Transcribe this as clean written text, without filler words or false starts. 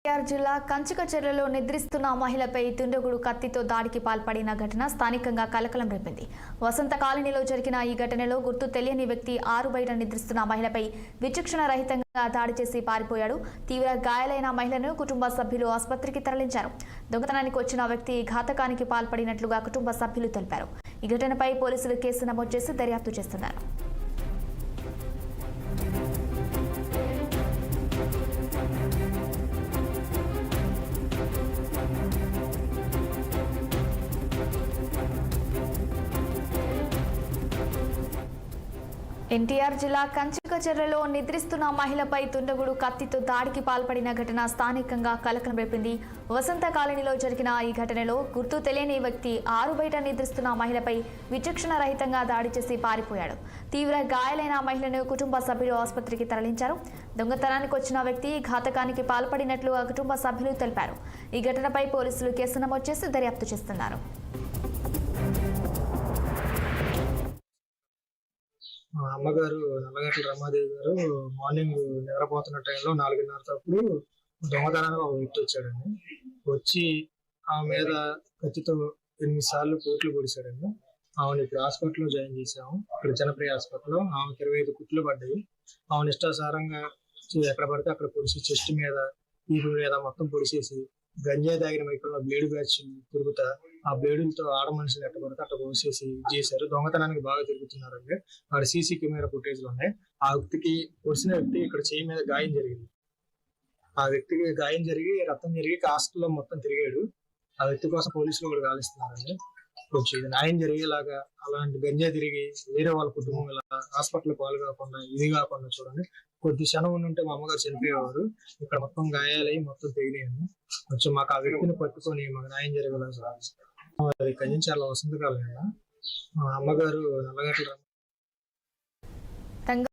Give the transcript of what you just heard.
ఎన్టీఆర్ జిల్లా కంచికచెర్లలో నిద్రిస్తున్న మహిళపై దుండగుడు కత్తితో దాడికి పాల్పడిన ఘటన స్థానికంగా కలకలం రేపింది. వసంత కాలనీలో జరిగిన ఈ ఘటనలో గుర్తు తెలియని వ్యక్తి ఆరు బయట నిద్రిస్తున్న మహిళపై విచక్షణ రహితంగా దాడి చేసి పారిపోయాడు. తీవ్ర గాయాలైన మహిళను కుటుంబ సభ్యులు ఆసుపత్రికి తరలించారు. దొంగతనానికి వచ్చిన వ్యక్తి ఘాతకానికి పాల్పడినట్లుగా కుటుంబ సభ్యులు తెలిపారు. ఈ ఘటనపై పోలీసులు కేసు నమోదు చేసి దర్యాప్తు చేస్తున్నారు. ఎన్టీఆర్ జిల్లా కంచికచెర్లలో నిద్రిస్తున్న మహిళపై దుండగుడు కత్తితో దాడికి పాల్పడిన ఘటన స్థానికంగా కలకలం రేపింది. వసంత కాలనీలో జరిగిన ఈ ఘటనలో గుర్తు తెలియని వ్యక్తి ఆరు బయట నిద్రిస్తున్న మహిళపై విచక్షణ రహితంగా దాడి చేసి పారిపోయాడు. తీవ్ర గాయాలైన మహిళను కుటుంబ సభ్యులు ఆసుపత్రికి తరలించారు. దొంగతనానికి వచ్చిన వ్యక్తి ఘాతకానికి పాల్పడినట్లు ఆ కుటుంబ సభ్యులు తెలిపారు. ఈ ఘటనపై పోలీసులు కేసు నమోదు చేసి దర్యాప్తు చేస్తున్నారు. మా అమ్మగారు నల్లగట్ల రమాదేవి గారు మార్నింగ్ నిద్రపోతున్న టైంలో 4:30 దొంగతనానికి ఒక వ్యక్తి వచ్చాడండి. వచ్చి ఆమె మీద కత్తితో 8 సార్లు పోట్లు పొడిచాడండి. ఆమెను ఇప్పుడు హాస్పిటల్లో జాయిన్ చేసాము. ఇక్కడ జనప్రియ హాస్పిటల్లో ఆమెకు 25 కుట్లు పడ్డాయి. ఆమెను ఇష్టాసారంగా ఎక్కడ పడితే అక్కడ పొడిచి చెస్ట్ మీద వీపు మీద మొత్తం పొడిచేసి గంజాయి తాగిన మైకంలో బ్లేడ్ బ్యాచ్ తిరుగుతా ఆ బ్లేడులతో ఆడ మనుషులు ఎట్ట పడితే అట్లా పోసేసి చేశారు. దొంగతనానికి బాగా తిరుగుతున్నారండి. అక్కడ సీసీ కెమెరా ఫుటేజ్లు ఉన్నాయి. ఆ వ్యక్తికి పొడిచిన వ్యక్తి ఇక్కడ చేయి మీద గాయం జరిగింది. ఆ వ్యక్తికి గాయం జరిగి రక్తం జరిగి హాస్పిటల్లో మొత్తం తిరిగాడు. ఆ వ్యక్తి కోసం పోలీసులు కూడా గాలిస్తున్నారండి. కొంచెం ఇది న్యాయం జరిగేలాగా అలాంటి గంజాయి తిరిగి వేరే వాళ్ళ కుటుంబం ఇలా హాస్పిటల్ పాలు కాకుండా ఇది కాకుండా చూడండి. కొద్ది క్షణం ఉంటే మా అమ్మగారు చనిపోయేవారు. ఇక్కడ మొత్తం గాయాలయ్యి మొత్తం తెగినాయండి. కొంచెం మాకు ఆ వ్యక్తిని పట్టుకొని మాకు న్యాయం జరగలేదు. అది కంచెర్ల వసంతకాలం. మా అమ్మగారు నల్లగట్ల